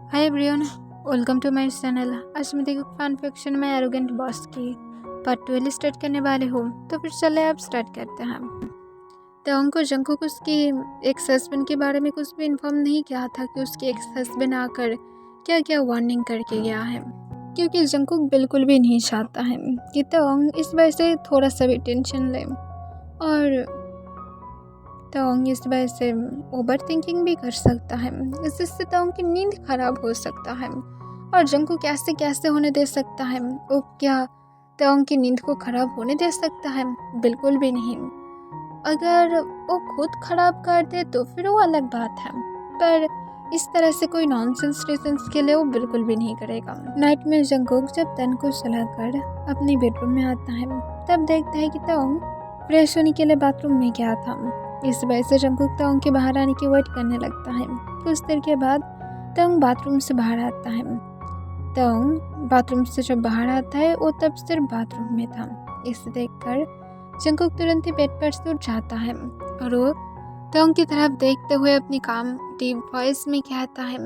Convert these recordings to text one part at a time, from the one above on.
Hi everyone, welcome to my channel. आज मैं देखो फैन फिक्शन में एरोगेंट बॉस की पार्ट 12 स्टार्ट करने वाले हूँ। तो फिर चले आप स्टार्ट करते हैं। तो उनको जंगकुक उसकी एक्स हस्बैंड के बारे में कुछ भी इन्फॉर्म नहीं किया था कि उसके एक्स हस्बैंड आकर क्या क्या वार्निंग करके गया है, क्योंकि जंगकुक बिल्कुल भी नहीं चाहता है कि तोंग इस वजह से थोड़ा सा भी टेंशन ले, और तोंग इस वजह से ओवर थिंकिंग भी कर सकता है, जिससे तोंग की नींद खराब हो सकता है। और जंगकुक कैसे कैसे होने दे सकता है? वो क्या तोंग की नींद को खराब होने दे सकता है? बिल्कुल भी नहीं। अगर वो खुद खराब कर दे तो फिर वो अलग बात है, पर इस तरह से कोई नॉनसेंस रीजंस के लिए वो बिल्कुल भी नहीं करेगा। नाइट में जंगकुक जब तन को सुलाकर अपने बेडरूम में आता है, तब देखता है कि तोंग फ्रेश होने के लिए बाथरूम में गया था। इस वजह से जंगकुक तोंग के बाहर आने की वेट करने लगता है। कुछ देर के बाद तोंग बाथरूम से बाहर आता है। तोंग बाथरूम से जब बाहर आता है वो तब सिर्फ बाथरूम में था। इसे देखकर जंगकुक तुरंत ही बेड पर से उठ जाता है और वो तोंग की तरफ देखते हुए अपनी काम डीप वॉइस में कहता है,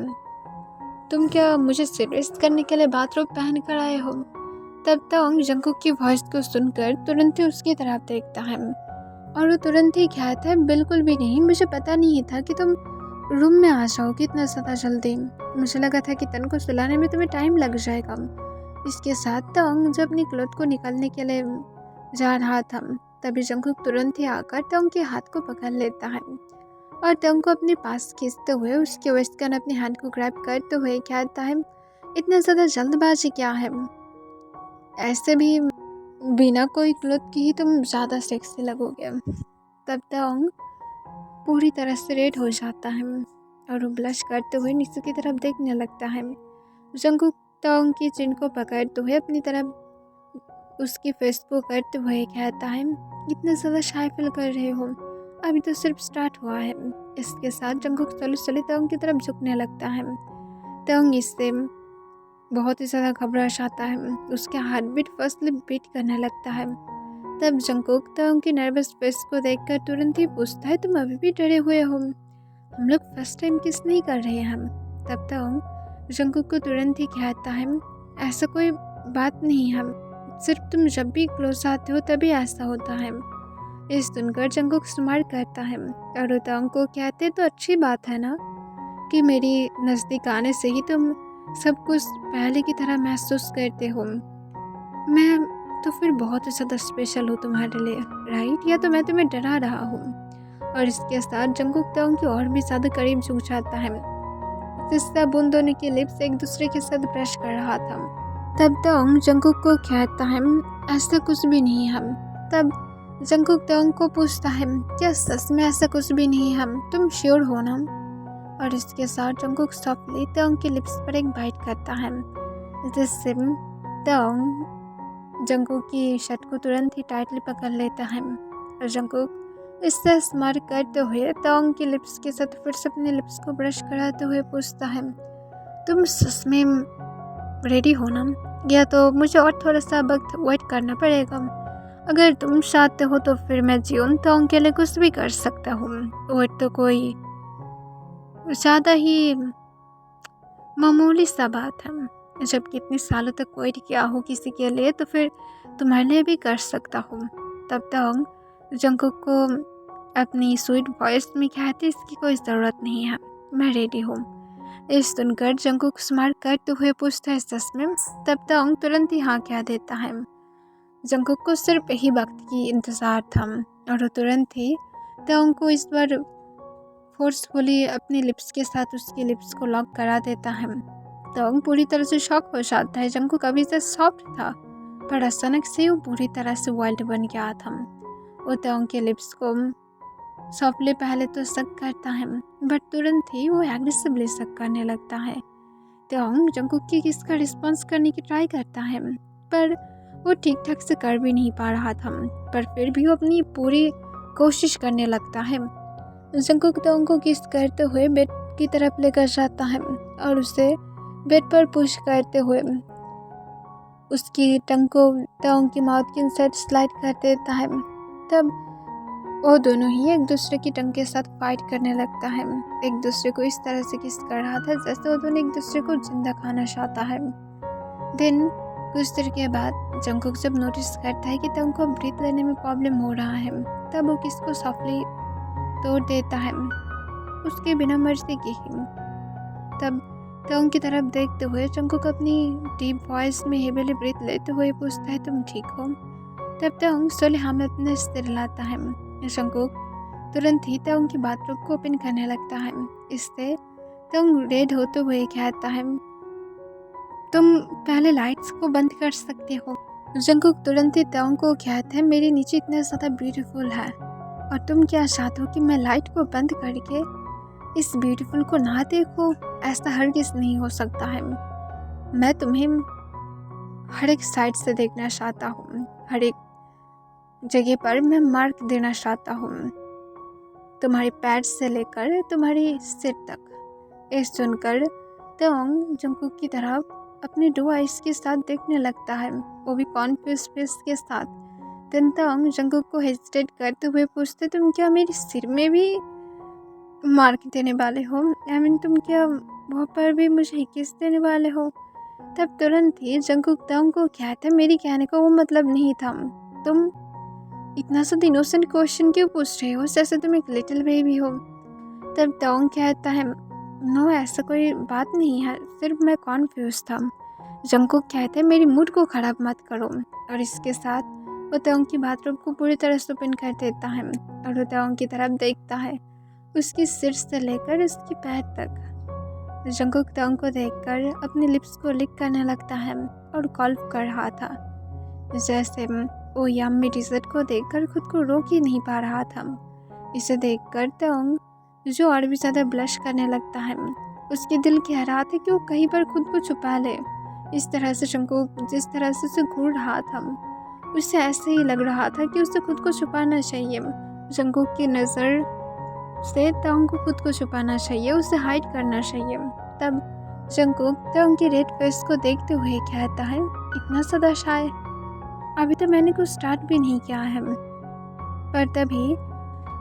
तुम क्या मुझे सीरियस करने के लिए बाथरूम पहन कर आए हो? तब तोंग जंगकुक की वॉइस को सुनकर तुरंत ही उसकी तरफ देखता है और वो तुरंत ही कहता है, बिल्कुल भी नहीं, मुझे पता नहीं था कि तुम रूम में आ जाओगे इतना ज़्यादा जल्दी। मुझे लगा था कि तन को सुलाने में तुम्हें टाइम लग जाएगा। इसके साथ तोंग जब अपनी क्लॉथ को निकालने के लिए जा रहा था, तभी जंगकुक तुरंत ही आकर तोंग के हाथ को पकड़ लेता है और तोंग को अपने पास खींचते हुए उसके वेस्ट कर अपने हाथ को ग्रैब करते हुए कहता है, इतना ज़्यादा जल्दबाजी क्या है? ऐसे भी बिना कोई क्लॉथ के ही तुम ज़्यादा सेक्सी लगोगे। तब तोंग पूरी तरह से रेड हो जाता है और वो ब्लश करते हुए नीचे की तरफ देखने लगता है। जंगकुक तोंग की चिन को पकड़ते हुए अपनी तरफ उसकी फेस को करते हुए कहता है, इतना ज़्यादा शाय फील कर रहे हो, अभी तो सिर्फ स्टार्ट हुआ है। इसके साथ जंगकुक चली तोंग की तरफ झुकने लगता है। तोंग इससे बहुत ही ज़्यादा घबरा जाता है। उसके हार्ट बीट फर्स्टली बीट करने लगता है। तब जंगकुक तोंग की नर्वस फेस को देखकर तुरंत ही पूछता है, तुम अभी भी डरे हुए हो? हम लोग फर्स्ट टाइम किस नहीं कर रहे हैं। तब तोंग जंगकुक को तुरंत ही कहता है, ऐसा कोई बात नहीं है, सिर्फ तुम जब भी क्लोज आते हो तभी ऐसा होता है। इस सुनकर जंगकुक स्माइल करता है और तोंग को कहते, तो अच्छी बात है ना कि मेरी नज़दीक आने से ही तुम सब कुछ पहले की तरह महसूस करते हो। मैं तो फिर बहुत ज़्यादा स्पेशल हूँ तुम्हारे लिए, राइट? या तो मैं तुम्हें डरा रहा हूँ? और इसके साथ जंगकुक तोंग की और भी ज़्यादा करीब झुक जाता है, जिससे अब उन दोनों के लिप्स एक दूसरे के साथ ब्रश कर रहा था। तब तोंग जंगकुक को कहता है, ऐसा कुछ भी नहीं है। तब जंगकुक तोंग को पूछता है, क्या सच में ऐसा कुछ भी नहीं है? तुम श्योर हो ना? और इसके साथ जंगकुक सॉफ्टली तोंग के लिप्स पर एक बाइट करता है, जिससे तोंग जंगकुक की शर्ट को तुरंत ही टाइटली पकड़ लेता है और जंगकुक इससे स्माइल करते हुए तोंग के लिप्स के साथ फिर से अपने लिप्स को ब्रश कराते हुए पूछता है, तुम सच में रेडी हो ना, या तो मुझे और थोड़ा सा वक्त वेट करना पड़ेगा? अगर तुम चाहते हो तो फिर मैं जीवन तोंग के लिए कुछ भी कर सकता हूँ। वेट तो कोई ज़्यादा ही मामूली सा बात है, जब कितने सालों तक वेट किया हो किसी के लिए तो फिर तुम्हारे लिए भी कर सकता हूँ। तब तक जंगकुक को अपनी स्वीट वॉइस में कहते, इसकी कोई ज़रूरत नहीं है, मैं रेडी हूँ। इस सुनकर जंगकुक स्माइल करते हुए पूछता है, सच में? तब तोंग तुरंत ही हाँ कह देता है। जंगकुक को सिर्फ यही वक्त की इंतज़ार था और वो तुरंत ही तोंग को इस बार फोर्सफुली अपने लिप्स के साथ उसके लिप्स को लॉक करा देता है। तोंग पूरी तरह से शॉक हो जाता है। जंगकुक अभी तक सॉफ्ट था, पर अचानक से वो पूरी तरह से वाइल्ड बन गया था। वो तोंग के लिप्स को सॉफ्टली पहले तो शक करता है, बट तुरंत ही वो एग्रेसिवली शक करने लगता है। तोंग जंगकुक की किस का रिस्पॉन्स करने की ट्राई करता है, पर वो ठीक ठाक से कर भी नहीं पा रहा था, पर फिर भी वो अपनी पूरी कोशिश करने लगता है। जंगकुक तोंग को किस करते हुए बेड की तरफ लेकर जाता है और उसे बेड पर पुश करते हुए उसकी टंग को तोंग की माउथ के इनसाइड स्लाइड कर देता है। तब वो दोनों ही एक दूसरे की टंग के साथ फाइट करने लगता है। एक दूसरे को इस तरह से किस कर रहा था जैसे वो दोनों एक दूसरे को जिंदा खाना चाहता है। देन कुछ देर के बाद जंगकुक जब नोटिस करता है कि तंग को ब्रीथ लेने में प्रॉब्लम हो रहा है, तब वो किस को सॉफ्टली तोड़ देता है उसके बिना मर्जी के ही। तब तंग की तरफ देखते हुए जंगकुक अपनी डीप वॉइस में हेवीली ब्रीथ लेते हुए पूछता है, तुम ठीक हो? तब तंग सोले में अपने सिर लाता है। जंगकुक तुरंत ही तंग की बाथरूम को ओपन करने लगता है। इससे तंग रेड होते हुए कहता है, तुम पहले लाइट्स को बंद कर सकते हो। जंगकुक तुरंत ही तंग को कहता है, मेरी नीचे इतना ज़्यादा ब्यूटीफुल है और तुम क्या चाहते हो कि मैं लाइट को बंद करके इस ब्यूटीफुल को ना देखो? ऐसा हरगिज़ नहीं हो सकता है। मैं तुम्हें हर एक साइड से देखना चाहता हूँ, हर एक जगह पर मैं मार्क देना चाहता हूँ, तुम्हारे पैर से लेकर तुम्हारी सिर तक। ये सुनकर तंग जंगकुक की तरफ अपने 2 आइज के साथ देखने लगता है, वो भी कॉन्फ्यूज फेस के साथ। तंग जंगकुक को हेजिटेट करते हुए पूछते, तुम क्या मेरे सिर में भी मार्क देने वाले हो? तुम क्या वहाँ पर भी मुझे किस देने वाले हो? तब तुरंत ही जंगकुक तंग को कहता है, मेरी कहने का वो मतलब नहीं था। तुम इतना सा इनोसेंट क्वेश्चन क्यों पूछ रहे हो जैसे तुम एक लिटिल बेबी हो? तब तंग कहता है, नो ऐसा कोई बात नहीं है, सिर्फ मैं कॉन्फ्यूज था। जंगकुक कहते हैं, मेरी मूड को ख़राब मत करो। और इसके साथ वो तंग की बाथरूम को पूरी तरह से ओपन कर देता है और वो तंग की तरफ देखता है, उसकी सिर से लेकर उसकी पैर तक। जंगकुक तंग को देखकर अपने लिप्स को लिक करने लगता है और कॉल्फ कर रहा था, जैसे वो यम्मी डिज़र्ट को देखकर खुद को रोक ही नहीं पा रहा था। इसे देखकर तंग जो और भी ज़्यादा ब्लश करने लगता है। उसके दिल कह रहा था कि वो कहीं पर खुद को छुपा ले। इस तरह से जंगकुक जिस तरह से उसे घूर रहा था, उसे ऐसे ही लग रहा था कि उसे खुद को छुपाना चाहिए। जंगकुक की नज़र से तंग को खुद को छुपाना चाहिए, उसे हाइड करना चाहिए। तब जंगकुक तंग की रेड फेस को देखते हुए कहता है, इतना ज़्यादा शाय, अभी तो मैंने कुछ स्टार्ट भी नहीं किया है। पर तभी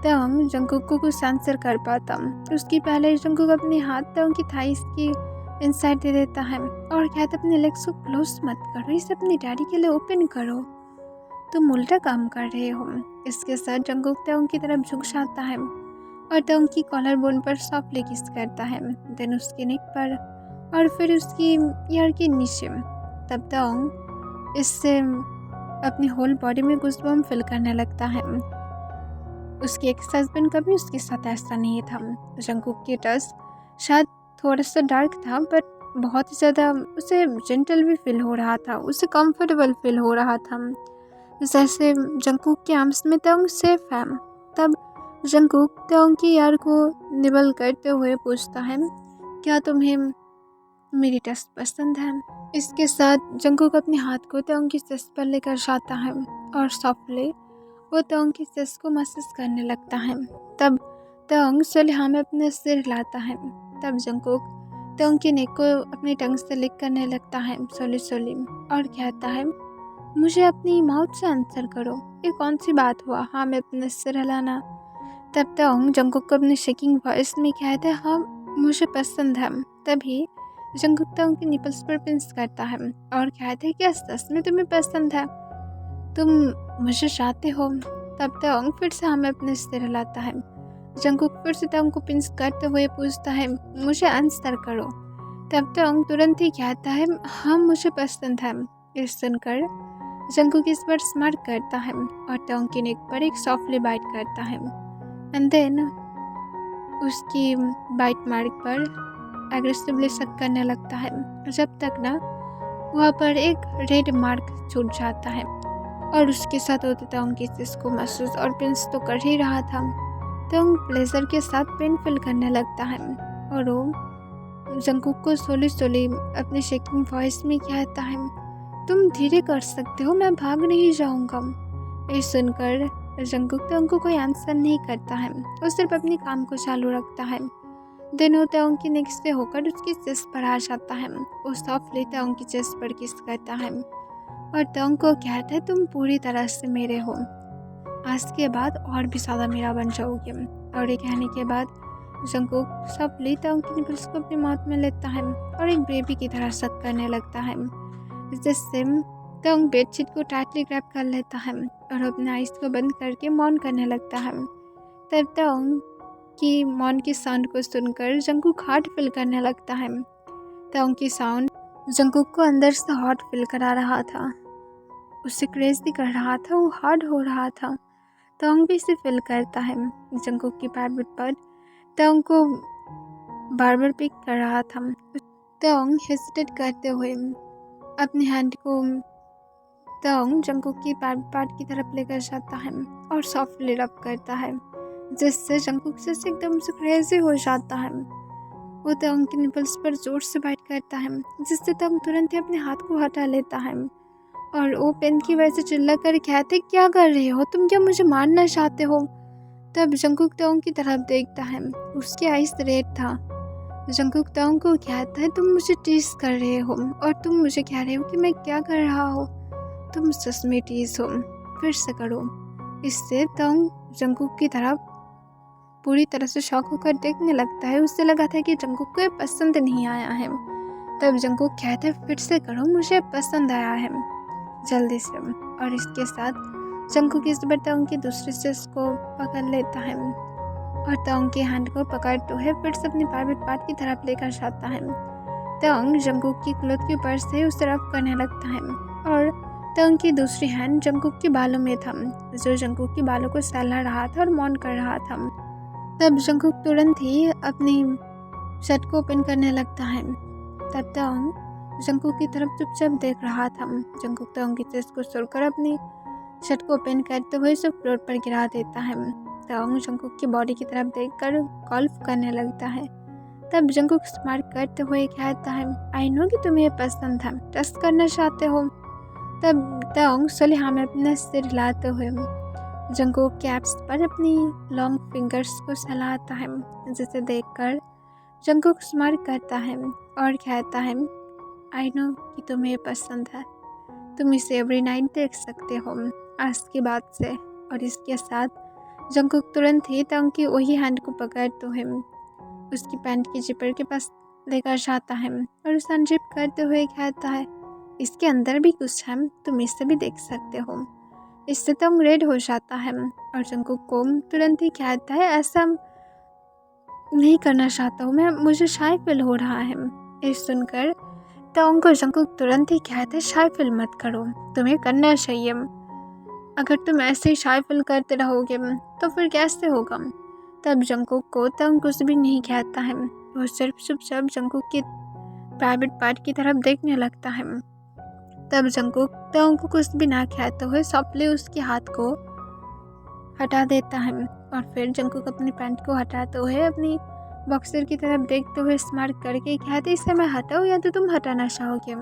तंग जंगकुक को कुछ आंसर कर पाता। उसकी पहले जंगकुक अपने हाथ तंग की थाइस की इनसाइड दे देता है और कहता, अपने लेग्स को क्लोज मत करो, इसे अपने डैडी के लिए ओपन करो, तुम उल्टा काम कर रहे हो। इसके साथ जंगकुक तंग की तरफ झुक जाता है और तंग की कॉलर बोन पर सॉफ्टली किस करता है, देन उसके नेक पर और फिर उसकी ईयर के नीचे। तब तंग इससे अपनी होल बॉडी में गूज़बम्प फील करने लगता है। उसके एक्स हस्बैंड का भी उसके साथ ऐसा नहीं था। जंगकुक की टच शायद थोड़ा सा डार्क था, बट बहुत ही ज़्यादा उसे जेंटल भी फील हो रहा था, उसे कंफर्टेबल फील हो रहा था, जैसे जंगकुक के आर्म्स में तंग सेफ है। तब जंगकुक तंग की यार को निबल करते हुए पूछता है, क्या तुम्हें मेरी टच पसंद है? इसके साथ जंगकुक अपने हाथ को तंग की चेस्ट पर लेकर जाता है और सॉफ्टली वो तंग की चेस्ट को मसाज करने लगता है। तब तंग सलिहा में अपने सिर हिलाता है। तब जंगकुक तंग की नेक को अपनी टंग से लिक करने लगता है सोली और कहता है, मुझे अपनी माउथ से आंसर करो, ये कौन सी बात हुआ हाँ में अपने सिर हिलाना? तब तंग जंगकुक को अपने शेकिंग वॉइस में कहता है, हाँ मुझे पसंद है। तभी जंगकुक तंग के निपल्स पर पिंच करता है और कहता है, क्या सच में तुम्हें पसंद है? तुम मुझे चाहते हो? तब तंग फिर से हमें अपने सिर हिलाता है। जंगकुक फिर से तंग को पिंच करते हुए पूछता है, मुझे आंसर करो। तब तंग तुरंत ही कहता है, हाँ मुझे पसंद है। ये सुनकर जंगकुक इस पर स्मार्ट करता है और तंग की नेक पर एक सॉफ्टली बाइट करता है एंड देन उसकी बाइट मार्क पर एग्रेसिवली शक करने लगता है, जब तक ना वहाँ पर एक रेड मार्क छूट जाता है। और उसके साथ होते तंग की चेस्ट को महसूस और पिंच तो कर ही रहा था। तंग प्लेजर के साथ पेन फील करने लगता है और वो जंगकुक को सोली अपने शेकिंग वॉइस में कहता है, तुम धीरे कर सकते हो, मैं भाग नहीं जाऊंगा। ये सुनकर जंगकुक तंग को कोई आंसर नहीं करता है, वो सिर्फ अपने काम को चालू रखता है। देन वो तंग की नेक से होकर उसकी चेस्ट पर आ जाता है। वो सॉफ्टली तंग की चेस्ट पर किस करता है और तंग को कहता है, तुम पूरी तरह से मेरे हो। आज के बाद और भी ज़्यादा मेरा बन जाओगे। और ये कहने के बाद जंगकुक सपली तंग की निपल्स को अपनी मौत में लेता है और एक बेबी की तरह शक करने लगता है, जिससे तंग बेडशीट को टाइटली ग्रैब कर लेता है और अपने आइज को बंद करके मौन करने लगता है। तब तंग की मौन की साउंड को सुनकर जंगकुक हार्ट फील करने लगता है। तंग की साउंड जंगकुक को अंदर से हॉट फील करा रहा था, उससे क्रेजी कर रहा था, वो हार्ड हो रहा था। तंग भी इसे फील करता है। जंगकुक की पैरबिट पर तंग को बार बार पिक कर रहा था। तंग हेजिटेट करते हुए अपने हैंड को तंग जंगकुक की पार्ट की तरफ लेकर जाता है और सॉफ्टली रब करता है, जिससे जंगकुक से एकदम से क्रेजी हो जाता है। वो तंग के निपल्स पर जोर से बाइट करता है, जिससे तंग तुरंत ही अपने हाथ को हटा लेता है और वो पेन की वजह से चिल्ला कर कहते, क्या कर रहे हो तुम, क्या मुझे मारना चाहते हो? तब जंगकुक तंग की तरफ देखता है, उसकी आइज रेड था। जंगकुक तंग को कहता है, तुम मुझे टीज कर रहे हो और तुम मुझे कह रहे हो कि मैं क्या कर रहा हूँ, तुम सच में टीज हो, फिर से करो। इससे तंग जंगकुक की तरफ पूरी तरह से शॉक होकर देखने लगता है। उससे लगा था कि जंगकुक को ये पसंद नहीं आया है। तब जंगकुक कहता है, फिर से करो, मुझे पसंद आया है, जल्दी से। और इसके साथ जंगकुक इस बार तंग की दूसरी चेस्ट को पकड़ लेता है और तंग के हैंड को पकड़ते हुए फिर से अपनी प्राइवेट पार्ट की तरफ लेकर जाता है। तंग जंगकुक की क्लोथ के ऊपर से उसे रब करने लगता है और तंग की दूसरी हैंड जंगकुक के बालों में था, जो जंगकुक के बालों को सहला रहा था और मौन कर रहा था। तब जंगकुक तुरंत ही अपनी शर्ट को ओपन करने लगता है। तब तंग जंगकुक की तरफ चुपचाप देख रहा था। जंगकुक तंग की चेस्ट को छोड़कर अपनी शर्ट को ओपन करते हुए उसे फ्लोर पर गिरा देता है। तंग जंगकुक की बॉडी की तरफ देखकर गॉल्फ करने लगता है। तब जंगकुक स्माइल करते हुए कहता है, आई नो कि तुम्हें ये पसंद है, ट्रस्ट करना चाहते हो। तब तंग सलीहा में अपना सिर हिलाते हुए जंगकुक के एब्स पर अपनी लॉन्ग फिंगर्स को सहलाता है, जिसे देखकर जंगकुक स्माइल करता है और कहता है, आई नो कि तुम्हें पसंद है, तुम इसे एवरी नाइट देख सकते हो आज के बाद से। और इसके साथ जंगकुक तुरंत ही तंग की वही हैंड को पकड़ते हुए उसकी पैंट की जिपर के पास लेकर जाता है और उसे अनजिप करते हुए कहता है, इसके अंदर भी कुछ है, तुम इसे भी देख सकते हो। इससे तंग रेड हो जाता है और जंगकुक को तुरंत ही कहता है, ऐसा नहीं करना चाहता हूँ मैं, मुझे शाय फील हो रहा है। ये सुनकर तंग को जंगकुक तुरंत ही कहता है, शाय फील मत करो, तुम्हें करना चाहिए। अगर तुम ऐसे ही शाय फील करते रहोगे तो फिर कैसे होगा। तब जंगकुक को तंग कुछ भी नहीं कहता है, वो सिर्फ चुपचाप जंगकुक की प्राइवेट पार्ट की तरफ देखने लगता है। तब जंगकुक तंग को कुछ भी ना कहते हुए सॉफ्टली उसके हाथ को हटा देता है और फिर जंगकुक अपनी पैंट को हटाते हुए अपनी बॉक्सर की तरफ देखते हुए स्मार्ट करके कहते, इसे मैं हटाऊँ या तो तुम हटाना चाहोगे।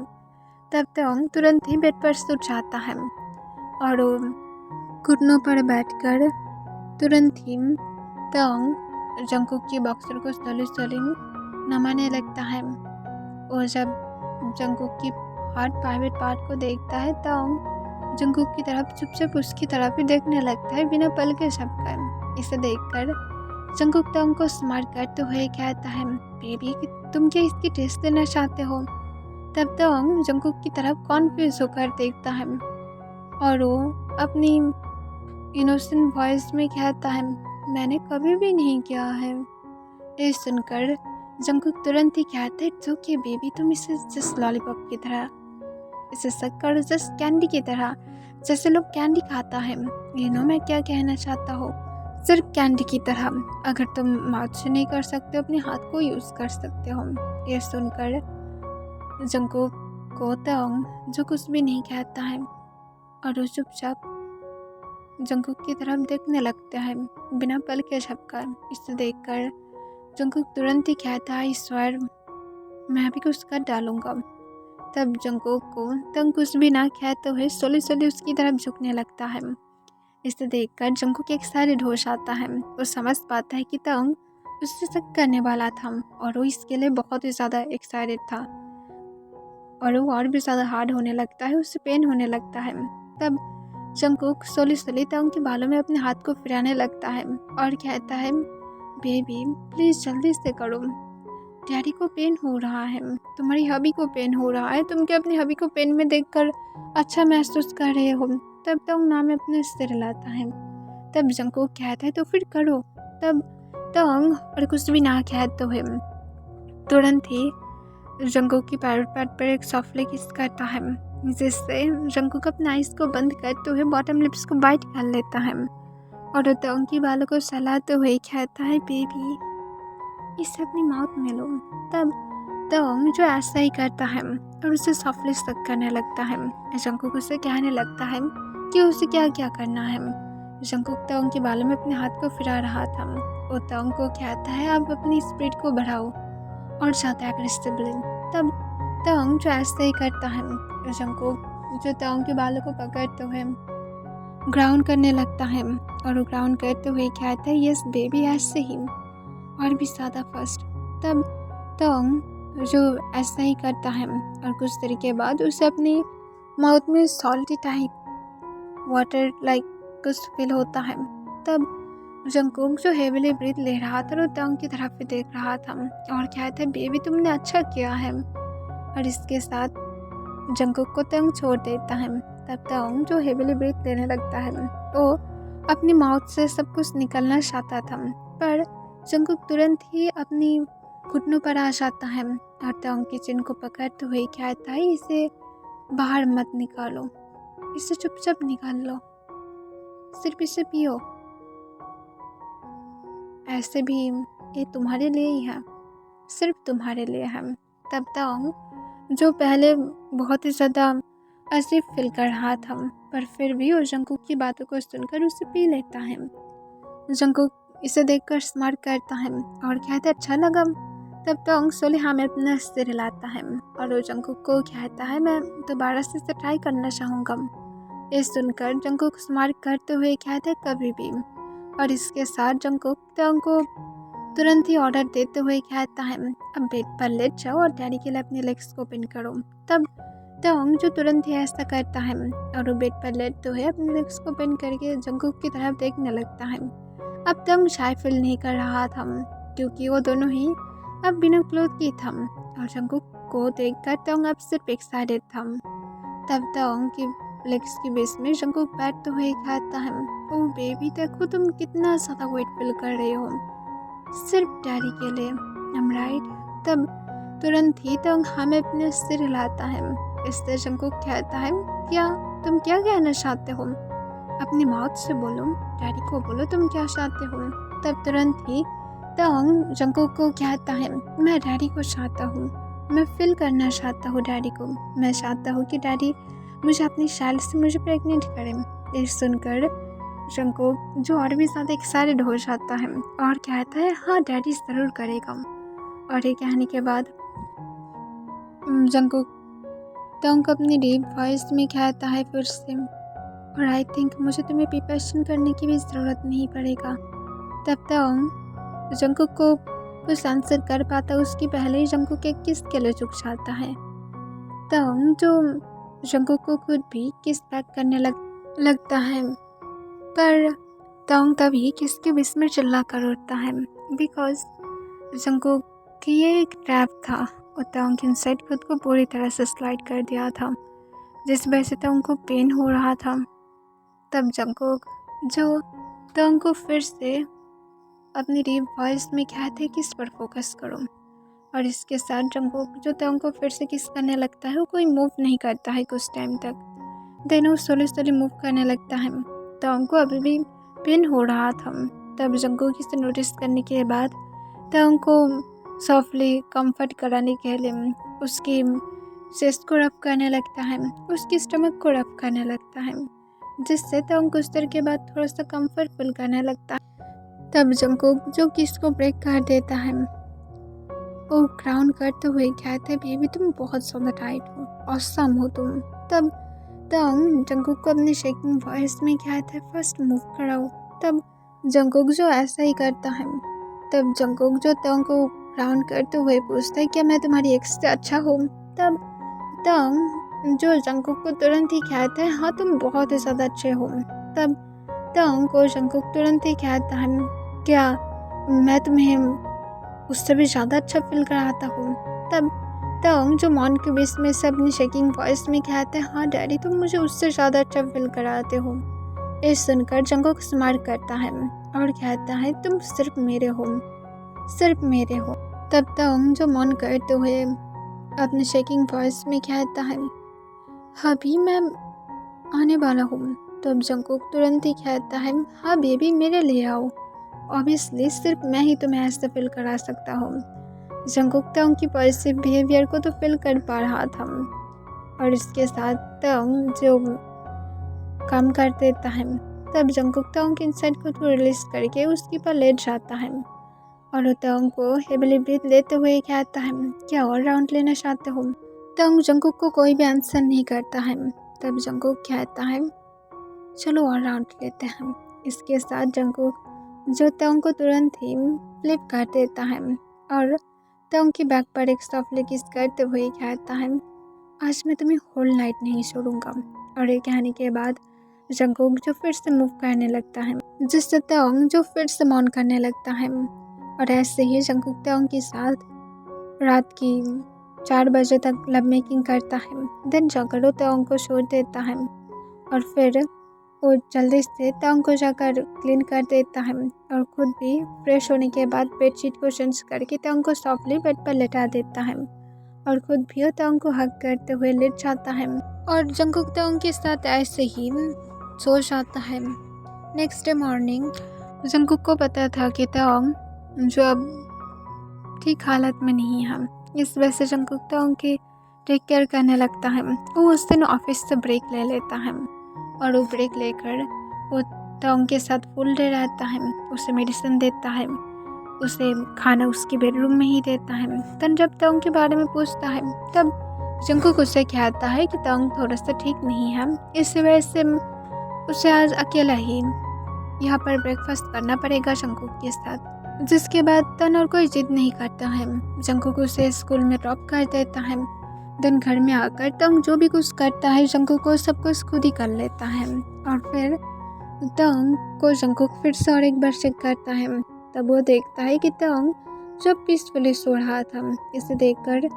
तब तंग तुरंत ही बेड पर सो जाता है और वो घुटनों पर बैठकर तुरंत ही तंग जंगकुक की बॉक्सर को स्लोली नमाने लगता है। और जब जंगकुक की हार्ट प्राइवेट पार्ट को देखता है, तंग जंगकुक की तरफ चुपचाप उसकी तरफ ही देखने लगता है बिना पल के झपकाए। इसे देखकर जंगकुक तंग को स्माइल करते हुए कहता है, बेबी तुम क्या इसकी टेस्ट देना चाहते हो। तब तंग जंगकुक की तरफ कॉन्फ्यूज होकर देखता है और वो अपनी इनोसेंट वॉइस में कहता है, मैंने कभी भी नहीं किया है। ये सुनकर जंगकुक तुरंत ही कहता है, इट्स ओके बेबी, तुम इसे जस्ट लॉलीपॉप की तरह इसे सक करो, जस्ट कैंडी की तरह, जैसे लोग कैंडी खाता है। यू नो मैं क्या कहना चाहता हूँ, सिर्फ कैंडी की तरह। अगर तुम माउथ से नहीं कर सकते हो, अपने हाथ को यूज़ कर सकते हो। ये सुनकर जंगकुक को तंग जो कुछ भी नहीं कहता है और वो चुपचाप जंगकुक की तरफ देखने लगता है बिना पल के झपकार। इसे देखकर जंगकुक तुरंत ही कहता है, ईश्वर मैं भी कुछ कर डालूंगा। तब जंगकुक को तंग कुछ भी ना कहते हुए सोली उसकी तरफ झुकने लगता है। इसे देखकर जंगकुक एक्साइटेड हो जाता है। वो समझ पाता है कि तंग उससे शक करने वाला था और वो इसके लिए बहुत ही ज़्यादा एक्साइटेड था और वो और भी ज़्यादा हार्ड होने लगता है, उससे पेन होने लगता है। तब जंगकुक सोली सोली तंग के बालों में अपने हाथ को फिराने लगता है और कहता है, बेबी प्लीज़ जल्दी से करो, डैडी को पेन हो रहा है, तुम्हारी हबी को पेन हो रहा है, तुम क्या अपनी हबी को पेन में देखकर अच्छा महसूस कर रहे हो। तब तंग नाम में अपने सिर हिलाता है। तब जंगकुक कहता है, तो फिर करो। तब तंग और कुछ भी ना कहते हुए तुरंत ही जंगकुक की पैरोट पैड पर एक सॉफ्टली किस करता है, जिससे जंगकुक अपने आइज को बंद करते हुए बॉटम लिप्स को बाइट कर लेता है और तंग की बालों को सहलाते हुए कहता है, बेबी इसे अपनी माउथ में लो। तब तंग जो ऐसा ही करता है और उसे सॉफ्टली सक करने लगता है। जंगकुक उसे कहने लगता है कि उसे क्या क्या करना है। जंगकुक तंग के बालों में अपने हाथ को फिरा रहा था और तंग को कहता है, आप अपनी स्पीड को बढ़ाओ और चाहता है एग्रेसिवली। तब तंग जो ऐसा ही करता है। जंगकुक जो तंग के बालों को पकड़ते हुए ग्राउंड करने लगता है और ग्राउंड करते हुए कहता है, यस बेबी ऐसे ही और भी ज़्यादा फास्ट। तब तंग जो ऐसा ही करता है और कुछ देर के बाद उसे अपनी माउथ में सॉल्टी टाइप वाटर लाइक कुछ फील होता है। तब जंगकुक जो हेवीली ब्रीथ ले रहा था वो तंग की तरफ भी देख रहा था और कहता है, बेबी तुमने अच्छा किया है। और इसके साथ जंगकुक को तंग छोड़ देता है। तब तंग जो हेवीली ब्रीथ लेने लगता है वो अपनी माउथ से सब कुछ निकलना चाहता था, पर जंगकुक तुरंत ही अपनी घुटनों पर आ जाता है और तंग की चिन को पकड़ते हुए कहता है, इसे बाहर मत निकालो, इसे चुपचाप निकाल लो, सिर्फ इसे पियो, ऐसे भी ये तुम्हारे लिए ही है, सिर्फ तुम्हारे लिए है। तब तंग जो पहले बहुत ही ज़्यादा अजीब फील कर रहा था, पर फिर भी वो जंगकुक की बातों को सुनकर उसे पी लेता है। जंगकुक इसे देखकर स्मार्ट करता है और कहता है, अच्छा लगा। तब तंग सोले हाँ में अपना सिर हिलाता है और वो जंगकुक को कहता है, मैं दोबारा से इसे ट्राई करना चाहूँगा। ये सुनकर जंगकुक स्मार्ट करते हुए कहता है, कभी भी। और इसके साथ जंगकुक तंग को तुरंत ही ऑर्डर देते हुए कहता है, अब बेड पर लेट जाओ और डैडी के लिए अपने लेग्स को ओपन करो। तब तंग जो तुरंत ही ऐसा करता है और वो बेड पर लेटते हुए अपने लेग्स को ओपन करके जंगकुक की तरफ देखने लगता है। अब तंग शाय फील नहीं कर रहा था क्योंकि वो दोनों ही अब बिना क्लोथ की था और जंगकुक को देखकर तंग अब सिर्फ एक्साइटेड था। तब तंग की लेग्स के बीच में जंगकुक बैठते हुए कहता है, ओ बेबी देखो तुम कितना ज़्यादा वेट फील कर रहे हो, सिर्फ डैडी के लिए, I'm right? तब तुरंत ही तंग हमें अपने सिर हिलाता है। इससे जंगकुक कहता है, क्या तुम क्या कहना चाहते हो, अपनी माउथ से बोलो, डैडी को बोलो तुम क्या चाहते हो। तब तुरंत ही तंग जंगकुक को कहता है, मैं डैडी को चाहता हूँ, मैं फील करना चाहता हूँ डैडी को, मैं चाहता हूँ कि डैडी मुझे अपनी चाइल्ड से मुझे प्रेग्नेंट करें। ये सुनकर जंगकुक जो और भी ज़्यादा एक्साइटेड हो जाता है और कहता है, हाँ डैडी ज़रूर करेगा। और ये कहने के बाद जंगकुक तंग को अपनी डीप वॉइस में कहता है फिर से, और आई थिंक मुझे तुम्हें प्रिपरेशन करने की भी ज़रूरत नहीं पड़ेगा। तब तंग जंगकुक को कुछ आंसर कर पाता उसकी पहले ही जंगकुक एक किस के लिए झुक जाता है। तंग जो जंगकुक को खुद भी किस बैक करने लगता है, पर तंग तभी किसके बीच में चिल्ला कर उठता है बिकॉज जंगकुक की ये एक ट्रैप था और तंग इनसाइड खुद को पूरी तरह से स्लाइड कर दिया था, जिस वजह से तंग को पेन हो रहा था। तब जंगकुक जो तंग को फिर से अपनी डीप वॉइस में कहते हैं किस पर फोकस करो, और इसके साथ जंगकुक जो तंग को फिर से किस करने लगता है वो कोई मूव नहीं करता है कुछ टाइम तक। देन वो स्लोली स्लोली मूव करने लगता है। तंग को अभी भी पेन हो रहा था। तब जंगकुक इसे नोटिस करने के बाद तंग को सॉफ्टली कंफर्ट कराने के लिए उसकी चेस्ट को रब करने लगता है, उसकी स्टमक को रब करने लगता है, जिससे तंग कुछ देर के बाद थोड़ा सा कंफर्ट फील करने लगता है। तब जंगकुक जो किस को ब्रेक कर देता है वो क्राउन करते हुए कहते हैं, बेबी तुम बहुत ज़्यादा टाइट हो, ऑसम हो तुम। तब तंग जंगकुक को अपनी शेकिंग वॉइस में कहते हैं, फर्स्ट मूव कराओ। तब जंगकुक जो ऐसा ही करता है। तब जंगकुक जो तंग को क्राउन करते हुए पूछता है, क्या मैं तुम्हारी एक्स से अच्छा हूँ। तब तंग जो जंगकुक को तुरंत ही कहता है, हाँ तुम बहुत ही ज़्यादा अच्छे हो। तब तंग को जंगकुक तुरंत ही कहता है, क्या मैं तुम्हें उससे भी ज़्यादा अच्छा फील कराता हूँ। तब तंग जो मॉन के बीच में से अपनी शेकिंग वॉइस में कहता है, हाँ डैडी तुम मुझे उससे ज़्यादा अच्छा फील कराते हो। ये सुनकर जंगकुक स्माइल करता है और कहता है, तुम सिर्फ मेरे हो, सिर्फ मेरे हो। तब तंग जो मॉन करते हुए अपने शेकिंग वॉइस में कहता है, अभी मैं आने वाला हूँ। तब जंगकुक तुरंत ही कहता है, हाँ बेबी मेरे लिए आओ, ऑब्वियसली सिर्फ मैं ही तुम्हें ऐसे फील करा सकता हूँ। जंगकुक तंग की पॉजिटिव बिहेवियर को तो फील कर पा रहा था और इसके साथ तंग जो काम कर देता है। तब जंगकुक तंग के इंसाइड को रिलीज करके उसके पर लेट जाता है और तंग को हेवली ब्रीथ लेते हुए कहता है, क्या और राउंड लेना चाहते हो। तंग जंगकुक को कोई भी आंसर नहीं करता है। तब जंगकुक कहता है, चलो और राउंड लेते हैं। इसके साथ जंगकुक जो तंग को तुरंत ही फ्लिप कर देता है और तंग की बैक पर एक सॉफ्टली किस करते हुए कहता है, आज मैं तुम्हें होल नाइट नहीं छोड़ूंगा। और ये कहने के बाद जंगकुक जो फिर से मूव करने लगता है, जिससे तंग जो फिर से मौन करने लगता है। और ऐसे ही जंगकुक तंग के साथ रात की 4 बजे तक लव मेकिंग करता है। देन जंगकुक तंग को छोड़ देता है और फिर वो जल्दी से तंग को जाकर क्लीन कर देता है और खुद भी फ्रेश होने के बाद बेडशीट को चेंज करके तंग को सॉफ्टली बेड पर लेटा देता है और खुद भी तंग को हग करते हुए लेट जाता है। और जंगकुक तंग के साथ ऐसे ही सो जाता है। नेक्स्ट डे मॉर्निंग जंगकुक को पता था कि तंग जो अब ठीक हालत में नहीं है, इस वजह से जंगकुक तंग की टेक केयर करने लगता है। वो उस दिन ऑफिस से ब्रेक ले लेता है और वो ब्रेक लेकर वो तंग के साथ फुल डे रहता है, उसे मेडिसिन देता है, उसे खाना उसके बेडरूम में ही देता है। तब जब तंग के बारे में पूछता है तब जंगकुक उसे कहता है कि तंग थोड़ा सा ठीक नहीं है, इस वजह से उसे आज अकेला ही यहाँ पर ब्रेकफास्ट करना पड़ेगा जंगकुक के साथ। जिसके बाद तन और कोई जिद नहीं करता है, जंगकुक उसे स्कूल में ड्रॉप कर देता है। दिन घर में आकर तंग जो भी कुछ करता है जंगकुक को सब कुछ खुद ही कर लेता है और फिर तंग को जंगकुक फिर से और एक बार चेक करता है। तब वो देखता है कि तंग जो पीसफुली सो रहा था। इसे देखकर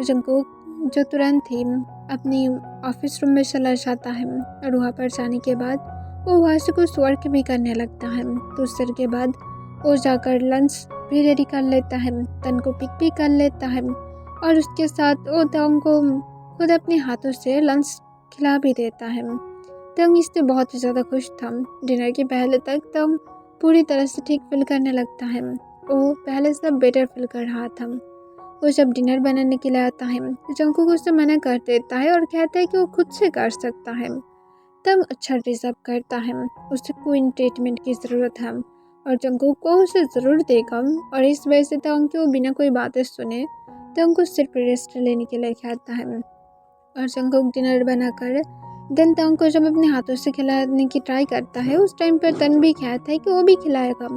जंगकुक जो तुरंत ही अपनी ऑफिस रूम में चला जाता है और वहाँ पर जाने के बाद वो वहाँ से कुछ वर्क भी करने लगता है। कुछ देर के बाद वो जाकर लंच भी रेडी कर लेता है, तन को पिक भी कर लेता है और उसके साथ वो तंग को खुद अपने हाथों से लंच खिला भी देता है। तंग इससे बहुत ही ज़्यादा खुश था। डिनर के पहले तक तंग पूरी तरह से ठीक फील करने लगता है, वो पहले से बेटर फील कर रहा था। वो जब डिनर बनाने के लिए आता है जंगकुक उसे मना कर देता है और कहता है कि वो खुद से कर सकता है। तंग अच्छा डिजर्व करता है, उसे क्वीन ट्रीटमेंट की ज़रूरत है और जंगकुक को उसे ज़रूर देगा। और इस वजह से तंग को बिना कोई बातें सुने तंग को सिर्फ रेस्ट लेने के लिए कहता है। और जंगकुक डिनर बनाकर देन तंग को जब अपने हाथों से खिलाने की ट्राई करता है, उस टाइम पर तन भी कहता है कि वो भी खिलाएगा।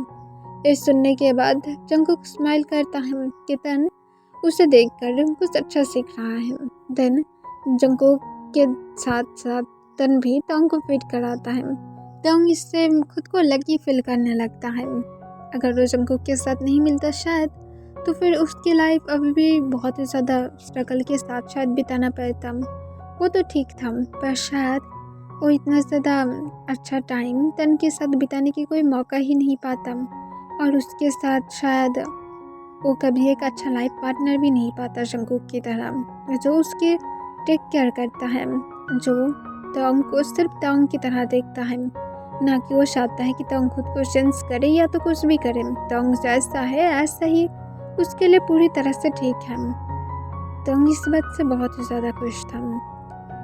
ये सुनने के बाद जंगकुक स्माइल करता है कि तन उसे देखकर कुछ अच्छा सीख रहा है। देन जंगकुक के साथ साथ तन भी तंग को फीड कराता है। तंग इससे खुद को लकी फील करने लगता है। अगर वो जंगकुक के साथ नहीं मिलता शायद तो फिर उसकी लाइफ अभी भी बहुत ही ज़्यादा स्ट्रगल के साथ शायद बिताना पड़ता। वो तो ठीक था पर शायद वो इतना ज़्यादा अच्छा टाइम तन के साथ बिताने की कोई मौका ही नहीं पाता और उसके साथ शायद वो कभी एक अच्छा लाइफ पार्टनर भी नहीं पाता जंगकुक की तरह, जो उसके टेक केयर करता है, जो तंग को सिर्फ तंग की तरह देखता है, ना कि वो चाहता है कि तंग खुद को चेंज करे या तो कुछ भी करे। तंग जैसा है ऐसा ही उसके लिए पूरी तरह से ठीक है। तंग इस बात से बहुत ही ज़्यादा खुश था।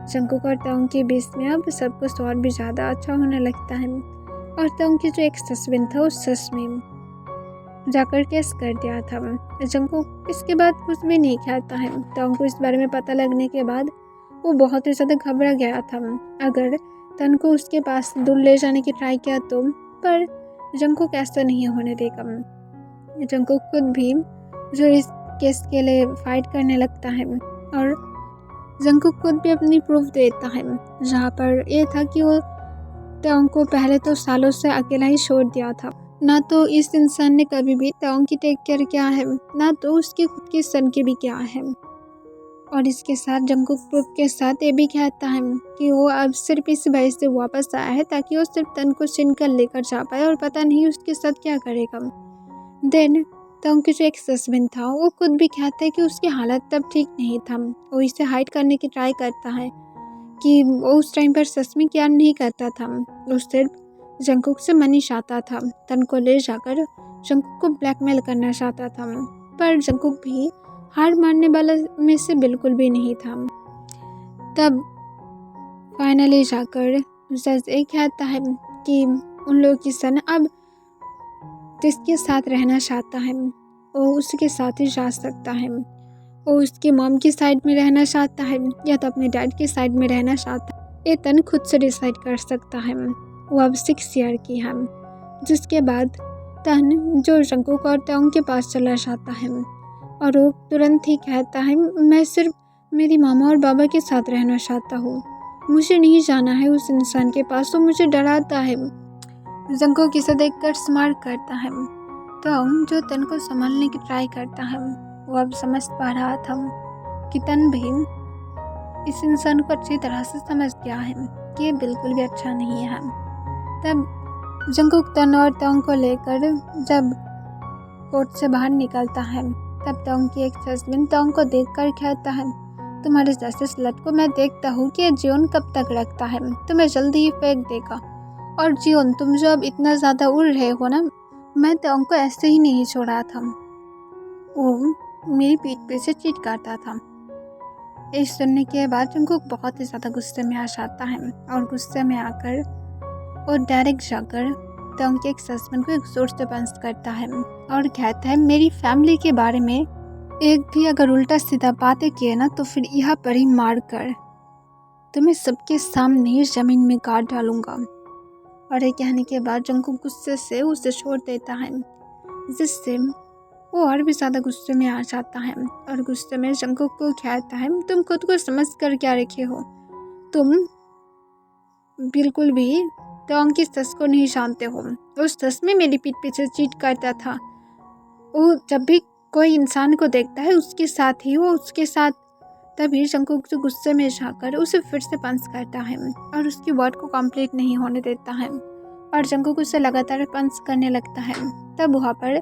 जंगकुक और तंग के बीच में अब सब कुछ और भी ज़्यादा अच्छा होने लगता है और तंग की जो एक हस्बैंड था उस सच में जाकर केस कर दिया था। जंगकुक इसके बाद कुछ भी नहीं कहता है। तंग को इस बारे में पता लगने के बाद वो बहुत ही ज़्यादा घबरा गया था। अगर तन को उसके पास दूर ले जाने की ट्राई किया तो, पर जंगकुक ऐसा नहीं होने देगा। जंगकुक खुद भी जो इस केस के लिए फाइट करने लगता है और जंगकुक खुद भी अपनी प्रूफ देता है, जहाँ पर ये था कि वो तोंग को पहले तो सालों से अकेला ही छोड़ दिया था। ना तो इस इंसान ने कभी भी तोंग की टेक केयर किया है, ना तो उसके खुद के सन की भी किया है। और इसके साथ जंगकुक प्रूफ के साथ ये भी कहता है कि वो अब सिर्फ इस वजह से वापस आया है ताकि वो सिर्फ तन को छीन कर लेकर जा पाए और पता नहीं उसके साथ क्या करेगा। देन तोंग की जो एक हस्बैंड था वो खुद भी कहता है कि उसकी हालत तब ठीक नहीं था। वो इसे हाइड करने की ट्राई करता है कि वो उस टाइम पर सच में क्या नहीं करता था। वो सिर्फ जंगकुक से मनी चाहता था, तन को ले जाकर जंगकुक को ब्लैकमेल करना चाहता था। पर जंगकुक भी हार मानने वाला में से बिल्कुल भी नहीं था। तब फाइनली जाकर जज एक कहता है कि उन लोगों की सन अब जिसके साथ रहना चाहता है वो उसके साथ ही जा सकता है। वो उसकी मॉम की साइड में रहना चाहता है या तो अपने डैड की साइड में रहना चाहता है, ये तन खुद से डिसाइड कर सकता है। वो अब 6 ईयर की है। जिसके बाद तन जो जंगकुक और तोंग के पास चला जाता है और वो तुरंत ही कहता है, मैं सिर्फ मेरी मामा और बाबा के साथ रहना चाहता हूँ, मुझे नहीं जाना है उस इंसान के पास, वो मुझे डराता है। जंगकुक इसे देखकर स्माइल करता है। तोंग जो तन को संभालने की ट्राई करता है, वो अब समझ पा रहा था कि तन भी इस इंसान को अच्छी तरह से समझ गया है कि ये बिल्कुल भी अच्छा नहीं है। तब जंगकुक तन और तोंग को लेकर जब कोर्ट से बाहर निकलता है, तब तोंग की एक हस्बैंड तोंग को देखकर कहता है, तुम्हारे जैसे स्लट को मैं देखता हूँ कि जियोन कब तक रखता है, तुम्हें जल्दी ही फेंक देगा। और जियोन, तुम जो अब इतना ज़्यादा उड़ रहे हो ना, मैं तोंग को ऐसे ही नहीं छोड़ा था, वो मेरी पीठ पे से चीट करता था। इस सुनने के बाद जंगकुक बहुत ही ज़्यादा गुस्से में आ जाता है और गुस्से में आकर और डायरेक्ट जाकर तोंग के एक हस्बैंड को एक जोर से पंच करता है और कहता है, मेरी फैमिली के बारे में एक भी अगर उल्टा सीधा बातें किए ना तो फिर यहाँ पर ही मार कर तुम्हें सबके सामने ही ज़मीन में गाड़ डालूंगा। और ये कहने के बाद जंगकुक गुस्से से उसे छोड़ देता है, जिससे वो और भी ज़्यादा गुस्से में आ जाता है और गुस्से में जंगकुक को कहता है, तुम खुद को समझ कर क्या रखे हो, तुम बिल्कुल भी तोंग की सस को नहीं जानते हो। उस सस में मेरी पीठ पीछे चीट करता था, वो जब भी कोई इंसान को देखता है उसके साथ ही वो उसके साथ। तभी जंगकुक जो गुस्से में जाकर उसे फिर से पंच करता है और उसकी वर्ड को कंप्लीट नहीं होने देता है और जंगकुक उसे लगातार पंच करने लगता है। तब वहाँ पर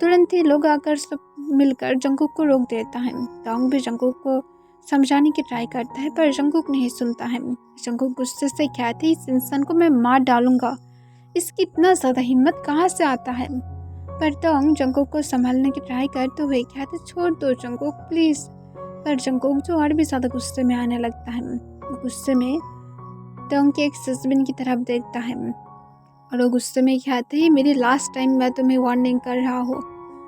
तुरंत ही लोग आकर सब मिलकर जंगकुक को रोक देता है। तोंग भी जंगकुक को समझाने की ट्राई करता है पर जंगकुक नहीं सुनता है। जंगकुक गुस्से से कहते हैं, इस इंसान को मैं मार डालूंगा, इसकी इतना ज़्यादा हिम्मत कहाँ से आता है। पर तोंग जंगकुक को संभालने की ट्राई करते हुए कहते, छोड़ दो जंगकुक प्लीज़। पर जंगकुक जो और भी ज़्यादा गुस्से में आने लगता है, गुस्से में तोंग के एक हस्बैंड की तरफ देखता है और वो गुस्से में कहते हैं, मेरी लास्ट टाइम मैं तुम्हें वार्निंग कर रहा हूँ,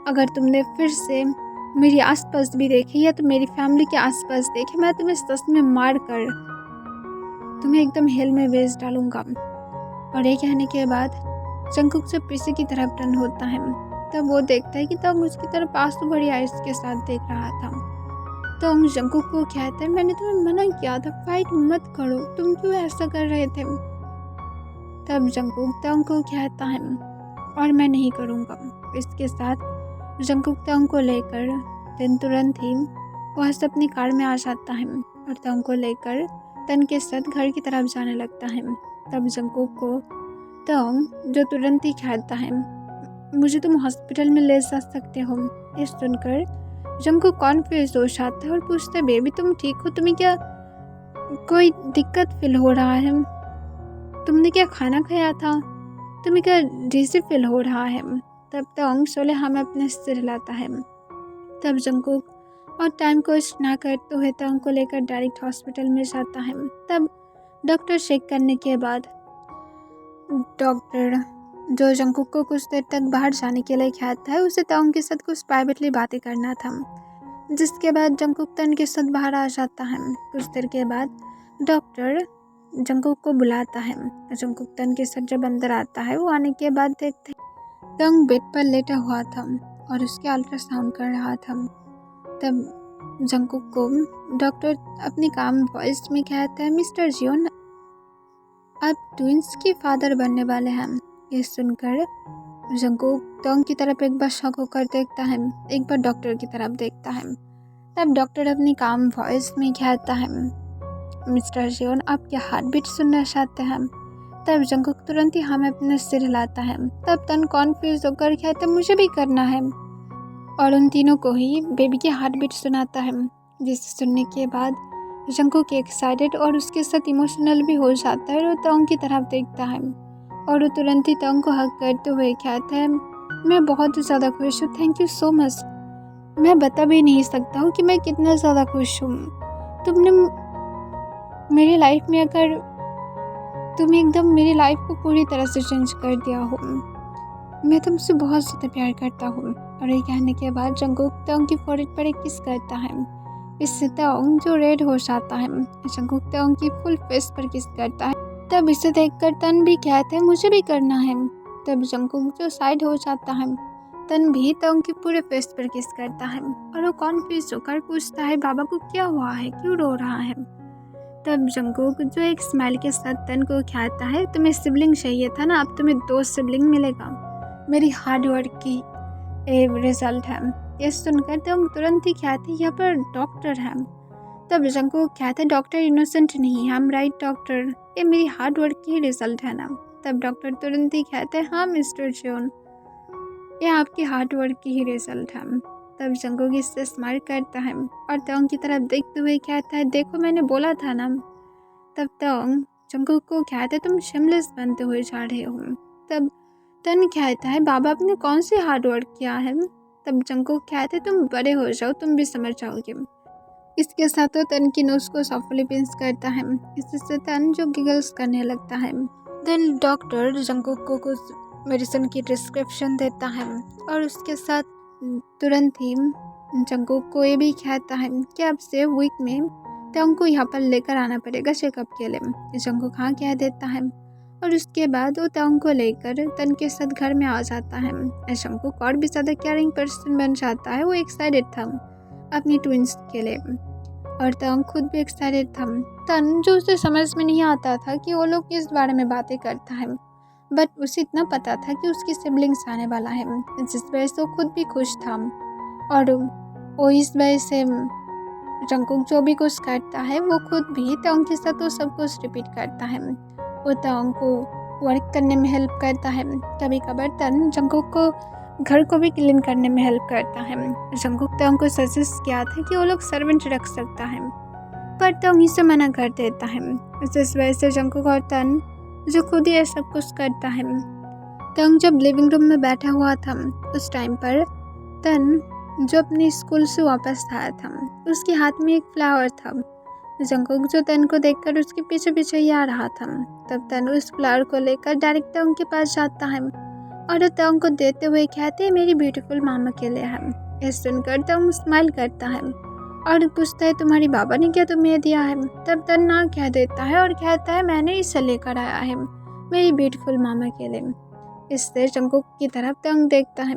अगर तुमने फिर से मेरी आसपास भी देखी या तो मेरी फैमिली के आसपास देखे, मैं तुम्हें सच में मार कर तुम्हें एकदम हेल में भेज डालूंगा। और ये कहने के बाद जंगकुक से पीछे की तरफ टर्न होता है। तब वो देखता है कि तब उसकी तरफ आंसू भरी आइस के साथ देख रहा था। तो जंगकुक को कहता है, मैंने तुम्हें मना किया था, फाइट मत करो, तुम क्यों ऐसा कर रहे थे। तब जंगकुक तोंग को कहता है, और मैं नहीं करूँगा। इसके साथ जंगकुक तोंग को लेकर तुरंत ही वह अपनी कार में आ जाता है और तोंग को लेकर तन के साथ घर की तरफ जाने लगता है। तब जंगकुक को तोंग जो तुरंत ही कहता है, मुझे तुम हॉस्पिटल में ले जा सकते हो। ये सुनकर जंगकुक कॉन्फ्यूज हो जाता है और पूछता, बेबी तुम ठीक हो, तुम्हें क्या कोई दिक्कत फील हो रहा है, तुमने क्या खाना खाया था, तुम्हें क्या डिजी फील हो रहा है। तब तोंग सोले हमें अपने सिर हिलाता है। तब जंगकुक और टाइम को वेस्ट ना करते हुए तोंग को लेकर डायरेक्ट हॉस्पिटल में जाता है। तब डॉक्टर चेक करने के बाद डॉक्टर जो जंगकुक को कुछ देर तक बाहर जाने के लिए कहता है, उसे तोंग के साथ कुछ प्राइवेटली बातें करना था। जिसके बाद जंगकुक तन के साथ बाहर आ जाता है। कुछ देर के बाद डॉक्टर जंगकुक को बुलाता है। जंगकुक तन के साथ जब अंदर आता है, वो आने के बाद देखते तोंग बेड पर लेटा हुआ था और उसके अल्ट्रासाउंड कर रहा था। तब जंकुक को डॉक्टर अपनी काम वॉइस में कहता है, मिस्टर जियोन आप ट्विंस के फादर बनने वाले हैं। ये सुनकर जंकुक टोंग की तरफ एक बार शॉक होकर देखता है, एक बार डॉक्टर की तरफ देखता है। तब डॉक्टर अपनी काम वॉइस में कहता है, मिस्टर जियोन आप क्या हार्ट बीट सुनना चाहते हैं। तब जंकुक तुरंत ही हमें अपने सिर हिलाता है। तब तन कॉन्फ्यूज होकर कहता है, मुझे भी करना है, और उन तीनों को ही बेबी की हार्ट बीट सुनाता है। जिसे सुनने के बाद जंकुक एक्साइटेड और उसके साथ इमोशनल भी हो जाता है और टोंग की तरफ देखता है और वो तुरंत ही टोंग को हक करते हुए कहता है, मैं बहुत ही ज़्यादा खुश हूँ, थैंक यू सो मच। मैं बता भी नहीं सकता हूँ कि मैं कितना ज़्यादा खुश हूँ। तुमने मेरी लाइफ में अगर तुमने एकदम मेरी लाइफ को पूरी तरह से चेंज कर दिया हो। मैं तुमसे बहुत ज़्यादा प्यार करता हूँ। और ये कहने के बाद जंकुक टोंग की फोrehead पर एक किस करता है। इससे टोंग जो रेड हो जाता है, जंकुक टोंग की फुल फेस पर किस करता है। तब इसे देखकर तन भी कहते हैं, मुझे भी करना है। तब जंकुक जो साइड हो जाता है, तन भी टोंग की पूरे फेस पर किस करता है और वो कॉन्फ्यूज होकर पूछता है, बाबा को क्या हुआ है, क्यों रो रहा है। तब जंकुक जो एक स्माइल के साथ तन को कहता है, तुम्हें सिबलिंग चाहिए था ना, अब तुम्हें 2 सिबलिंग मिलेगा, मेरी हार्ड वर्क की रिजल्ट है। ये सुनकर तुम तुरंत ही कहते, यहाँ पर डॉक्टर है। तब जंकुक कहते, डॉक्टर इनोसेंट नहीं है, हम राइट डॉक्टर, ये मेरी हार्ड वर्क की रिजल्ट है ना। तब डॉक्टर तुरंत ही कहते, हाँ मिस्टर जियोन, ये आपकी हार्ड वर्क की ही रिजल्ट है। तब जंकुक इससे स्माइल करता है और टोंग की तरफ देखते हुए कहता है, देखो मैंने बोला था ना। तब टोंग जंकुक को कहता है, तुम शिमलेस बनते हुए जा रहे हो। तब तन कहता है, बाबा आपने कौन सी हार्ड वर्क किया है। तब जंकुक कहते हैं, तुम बड़े हो जाओ, तुम भी समझ जाओगे। इसके साथ वो तन की नोज को सॉफ्टली पिंच करता है। इससे तन जो गिगल्स करने लगता है। देन डॉक्टर जंकुक को कुछ मेडिसिन की प्रिस्क्रिप्शन देता है और उसके साथ तुरंत ही जंकुक को ये भी कहता है कि अब से वीक में टोंग को यहाँ पर लेकर आना पड़ेगा चेकअप के लिए। जंकुक हाँ कह देता है और उसके बाद वो टोंग को लेकर तन के साथ घर में आ जाता है। जंकुक और भी ज़्यादा केयरिंग पर्सन बन जाता है। वो एक्साइटेड था अपनी ट्विंस के लिए और टोंग खुद भी एक्साइटेड था। तन जो उसे समझ में नहीं आता था कि वो लोग किस बारे में बातें करता है, बट उसे इतना पता था कि उसकी सिबलिंग्स आने वाला है, जिस वजह से वो खुद भी खुश था। और वो इस वजह से जंकुक जो भी कुछ करता है वो खुद भी टोंग के साथ वो सब कुछ रिपीट करता है। वो टोंग को वर्क करने में हेल्प करता है। कभी कभार तन जंकुक को घर को भी क्लीन करने में हेल्प करता है। जंकुक टोंग को सजेस्ट किया था कि वो लोग सर्वेंट रख सकता है, पर टोंग इसे मना कर देता है। जिस वजह से जंकुक और तन जो खुद ही सब कुछ करता है। टोंग जब लिविंग रूम में बैठा हुआ था उस टाइम पर तन जो अपने स्कूल से वापस आया था, उसके हाथ में एक फ्लावर था। जंकुक जो तन को देखकर उसके पीछे पीछे ही आ रहा था। तब तन उस फ्लावर को लेकर डायरेक्ट टोंग के पास जाता है और टोंग को देते हुए कहते हैं, मेरी ब्यूटीफुल मामा के लिए है। ये सुनकर टोंग स्माइल करता है और पूछता है, तुम्हारी बाबा ने क्या तुम्हें दिया है। तब तन ना कह देता है और कहता है, मैंने इसे लेकर आया है मेरी ब्यूटीफुल मामा के लिए। इससे जंकुक की तरफ टोंग देखता है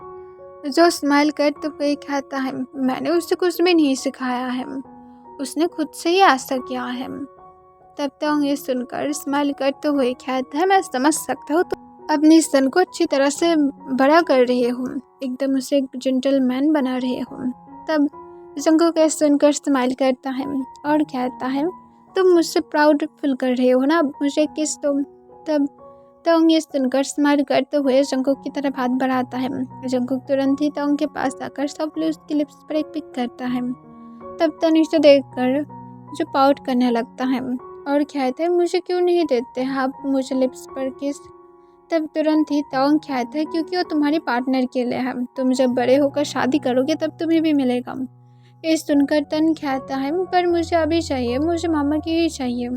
जो स्माइल करते हुए कहता है, मैंने उसे कुछ भी नहीं सिखाया है, उसने खुद से ही ऐसा किया है। तब टोंग ये सुनकर स्माइल करते हुए कहता है, मैं समझ सकता हूँ, तो अपनी सन को अच्छी तरह से बड़ा कर रहे हो, एकदम उसे एक जेंटलमैन बना रहे हो। तब जंकुक को सुनकर स्माइल करता है और कहता है, तुम मुझसे प्राउड फील कर रहे हो ना, मुझे किस दो। तब टोंग ये सुनकर स्माइल करते हुए जंकुक की तरफ हाथ बढ़ाता है। जंकुक तुरंत ही टोंग के पास आकर सॉफ्टली उसकी लिप्स पर एक पिक करता है। तब तन इसे देखकर जो पाउट करने लगता है और कहता है, मुझे क्यों नहीं देते आप मुझे लिप्स पर किस। तब तुरंत ही टोंग कहता है, क्योंकि वो तुम्हारी पार्टनर के लिए है, तुम जब बड़े होकर शादी करोगे तब तुम्हें भी मिलेगा। ये सुनकर तन कहता है, पर मुझे अभी चाहिए, मुझे मामा की ही चाहिए।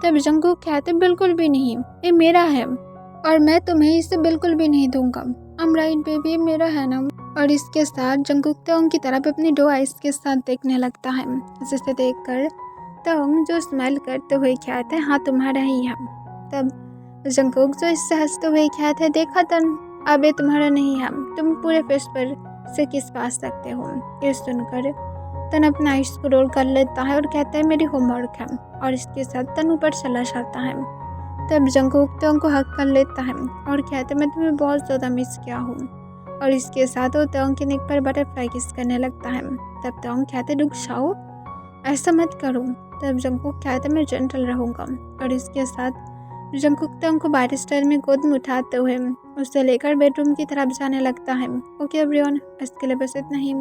तब जंकुक कहते, बिल्कुल भी नहीं, ये मेरा है और मैं तुम्हें इसे बिल्कुल भी नहीं दूंगा। I'm right बेबी, मेरा है ना। और इसके साथ जंकुक टोंग की तरफ अपनी 2 आइज के साथ देखने लगता है, जिसे देखकर टोंग जो स्माइल करते हुए कहते हैं, हाँ तुम्हारा ही है। तब जंकुक जो इससे हंसते हुए कहते हैं, देखा तन, अब ये तुम्हारा नहीं है, तुम पूरे फेस पर से किस पा सकते हो। ये सुनकर तन अपना आइस को रोल कर लेता है और कहता है मेरी होमवर्क है, और इसके साथ तन ऊपर चला जाता है। तब जंगकुक तंग को हक कर लेता है और कहता है मैं तुम्हें बहुत ज़्यादा मिस किया हूँ, और इसके साथ वो तंग के नेक पर बटरफ्लाई किस करने लगता है। तब तंग कहते रुक जाओ, ऐसा मत करो। तब जंगकुक कहता मैं जेंटल रहूँगा, और इसके साथ जंगकुक तंग को बैरिस्टर में गोद में उठाते हुए उसे लेकर बेडरूम की तरफ जाने लगता है। ओके एवरीवन, इसके लिए बस इतना ही।